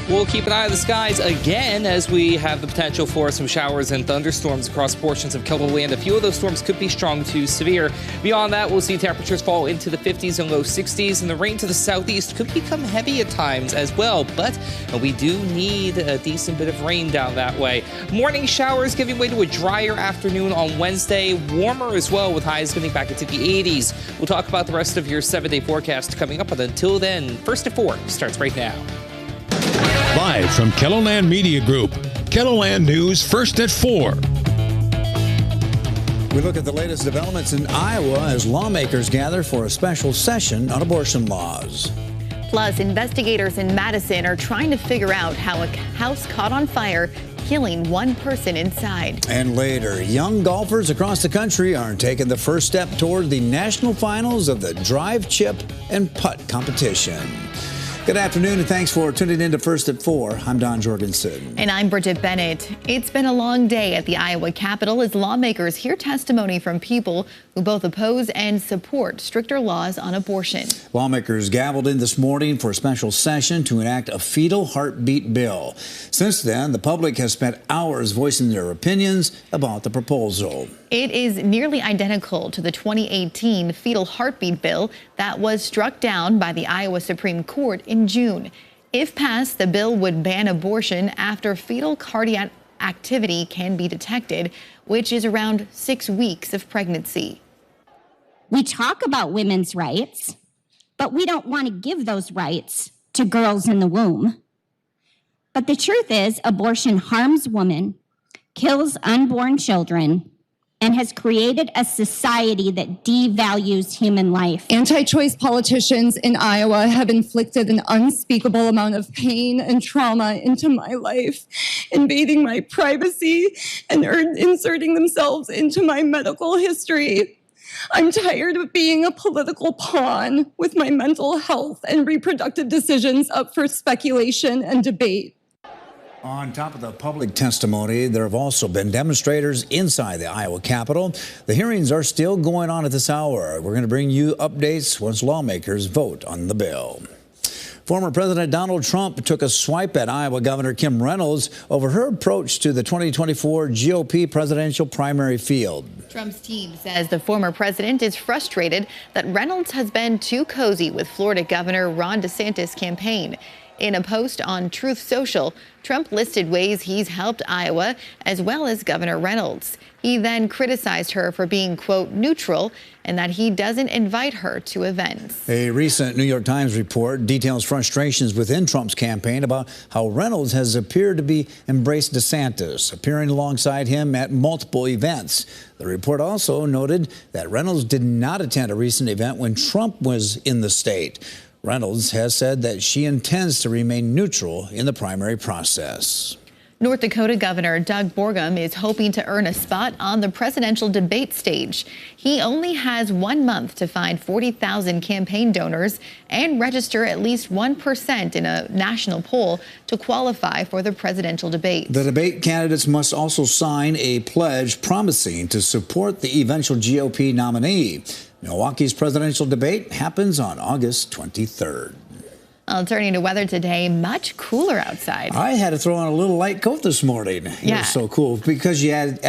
We'll keep an eye on the skies again as we have the potential for some showers and thunderstorms across portions of KELOLAND. A few of those storms could be strong to severe. Beyond that, we'll see temperatures fall into the 50s and low 60s, and the rain to the southeast could become heavy at times as well. But we do need a decent bit of rain down that way. Morning showers giving way to a drier afternoon on Wednesday. Warmer as well, with highs getting back into the 80s. We'll talk about the rest of your 7-day forecast coming up, but until then, First at 4 starts right now. Live from KELOLAND Media Group, KELOLAND News First at 4. We look at the latest developments in Iowa as lawmakers gather for a special session on abortion laws. Plus, investigators in Madison are trying to figure out how a house caught on fire, killing one person inside. And later, young golfers across the country are taking the first step toward the national finals of the drive, chip, and putt competition. Good afternoon, and thanks for tuning in to First at 4. I'm Don Jorgensen. And I'm Bridget Bennett. It's been a long day at the Iowa Capitol as lawmakers hear testimony from people who both oppose and support stricter laws on abortion. Lawmakers gavelled in this morning for a special session to enact a fetal heartbeat bill. Since then, the public has spent hours voicing their opinions about the proposal. It is nearly identical to the 2018 fetal heartbeat bill that was struck down by the Iowa Supreme Court in June. If passed, the bill would ban abortion after fetal cardiac activity can be detected, which is around 6 weeks of pregnancy. We talk about women's rights, but we don't want to give those rights to girls in the womb. But the truth is, abortion harms women, kills unborn children, and has created a society that devalues human life. Anti-choice politicians in Iowa have inflicted an unspeakable amount of pain and trauma into my life, invading my privacy and inserting themselves into my medical history. I'm tired of being a political pawn with my mental health and reproductive decisions up for speculation and debate. On top of the public testimony, there have also been demonstrators inside the Iowa Capitol. The hearings are still going on at this hour. We're going to bring you updates once lawmakers vote on the bill. Former President Donald Trump took a swipe at Iowa Governor Kim Reynolds over her approach to the 2024 GOP presidential primary field. Trump's team says the former president is frustrated that Reynolds has been too cozy with Florida Governor Ron DeSantis' campaign. In a post on Truth Social, Trump listed ways he's helped Iowa as well as Governor Reynolds. He then criticized her for being, quote, neutral, and that he doesn't invite her to events. A recent New York Times report details frustrations within Trump's campaign about how Reynolds has appeared to be embraced DeSantis, appearing alongside him at multiple events. The report also noted that Reynolds did not attend a recent event when Trump was in the state. Reynolds has said that she intends to remain neutral in the primary process. North Dakota Governor Doug Burgum is hoping to earn a spot on the presidential debate stage. He only has 1 month to find 40,000 campaign donors and register at least 1% in a national poll to qualify for the presidential debate. The debate candidates must also sign a pledge promising to support the eventual GOP nominee. Milwaukee's presidential debate happens on August 23rd. Turning to weather today, much cooler outside. I had to throw on a little light coat this morning. It was so cool because you added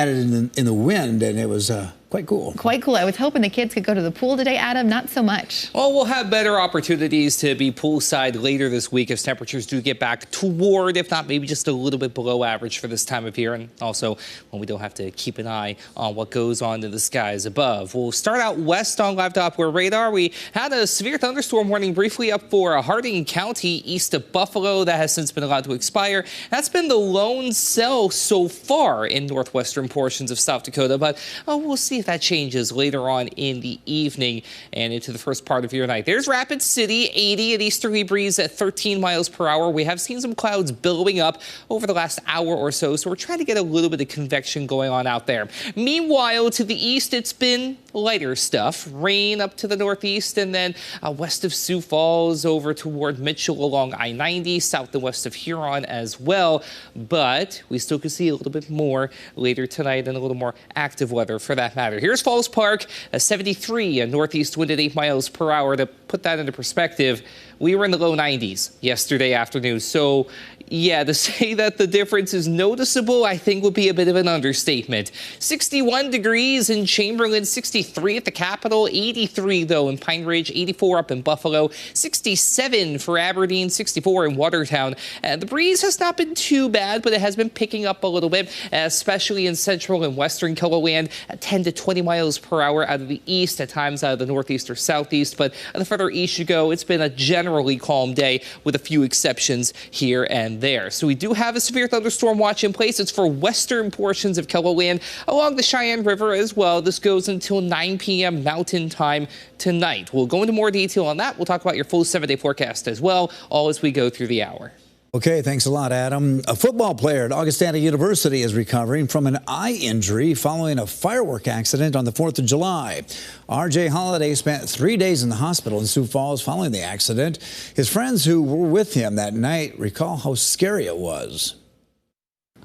in the wind, and it was quite cool. Quite cool. I was hoping the kids could go to the pool today, Adam. Not so much. Well, we'll have better opportunities to be poolside later this week as temperatures do get back toward, if not maybe just a little bit below average for this time of year. And also, when we don't have to keep an eye on what goes on in the skies above. We'll start out west on live Doppler radar. We had a severe thunderstorm warning briefly up for Harding County east of Buffalo. That has since been allowed to expire. That's been the lone cell so far in northwestern portions of South Dakota, but we'll see if that changes later on in the evening and into the first part of your night. There's Rapid City, 80, an easterly breeze at 13 miles per hour. We have seen some clouds billowing up over the last hour or so we're trying to get a little bit of convection going on out there. Meanwhile, to the east, it's been lighter stuff. Rain up to the northeast and then west of Sioux Falls over toward Mitchell along I-90, south and west of Huron as well. But we still could see a little bit more later tonight and a little more active weather for that matter. Here's Falls Park, a 73, a northeast wind at 8 miles per hour. To put that into perspective, We were in the low 90s yesterday afternoon. So yeah, to say that the difference is noticeable, I think would be a bit of an understatement. 61 degrees in Chamberlain, 63 at the Capitol, 83 though in Pine Ridge, 84 up in Buffalo, 67 for Aberdeen, 64 in Watertown. The breeze has not been too bad, but it has been picking up a little bit, especially in central and western KELOLAND, at 10 to 20 miles per hour out of the east, at times out of the northeast or southeast. But the further east you go, it's been a generally calm day with a few exceptions here and there. So we do have a severe thunderstorm watch in place. It's for western portions of KELOLAND along the Cheyenne River as well. This goes until 9 p.m. Mountain Time tonight. We'll go into more detail on that. We'll talk about your full 7-day forecast as well, all as we go through the hour. Okay, thanks a lot, Adam. A football player at Augustana University is recovering from an eye injury following a firework accident on the 4th of July. R.J. Holiday spent 3 days in the hospital in Sioux Falls following the accident. His friends who were with him that night recall how scary it was.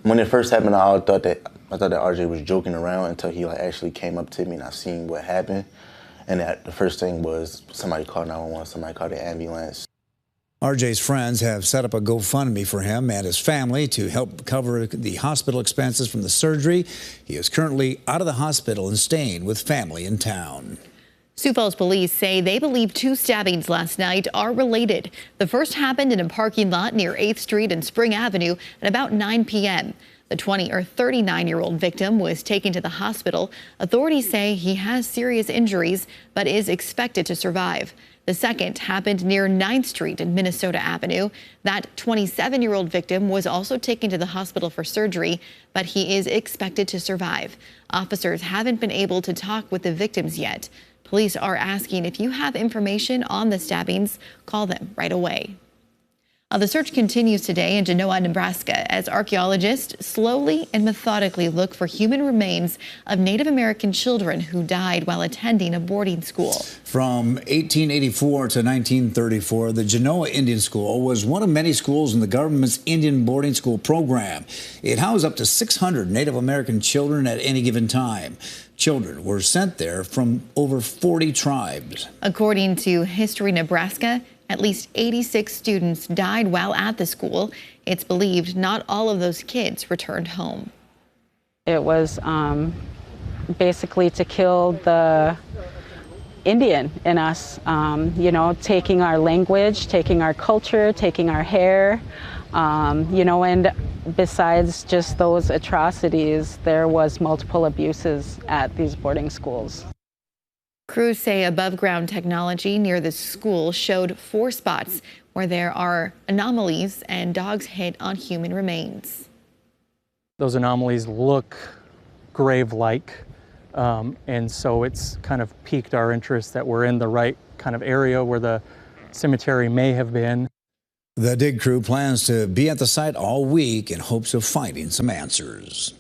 When it first happened, I thought that R.J. was joking around until he actually came up to me and I seen what happened. And the first thing was somebody called 911, somebody called the ambulance. RJ's friends have set up a GoFundMe for him and his family to help cover the hospital expenses from the surgery. He is currently out of the hospital and staying with family in town. Sioux Falls police say they believe 2 stabbings last night are related. The first happened in a parking lot near 8th Street and Spring Avenue at about 9 p.m. The 39-year-old victim was taken to the hospital. Authorities say he has serious injuries but is expected to survive. The second happened near 9th Street and Minnesota Avenue. That 27-year-old victim was also taken to the hospital for surgery, but he is expected to survive. Officers haven't been able to talk with the victims yet. Police are asking if you have information on the stabbings, call them right away. The search continues today in Genoa, Nebraska, as archaeologists slowly and methodically look for human remains of Native American children who died while attending a boarding school. From 1884 to 1934, the Genoa Indian School was one of many schools in the government's Indian boarding school program. It housed up to 600 Native American children at any given time. Children were sent there from over 40 tribes. According to History Nebraska, at least 86 students died while at the school. It's believed not all of those kids returned home. It was basically to kill the Indian in us, taking our language, taking our culture, taking our hair, and besides just those atrocities, there was multiple abuses at these boarding schools. Crews say above-ground technology near the school showed 4 spots where there are anomalies and dogs hit on human remains. Those anomalies look grave-like, and so it's kind of piqued our interest that we're in the right kind of area where the cemetery may have been. The dig crew plans to be at the site all week in hopes of finding some answers.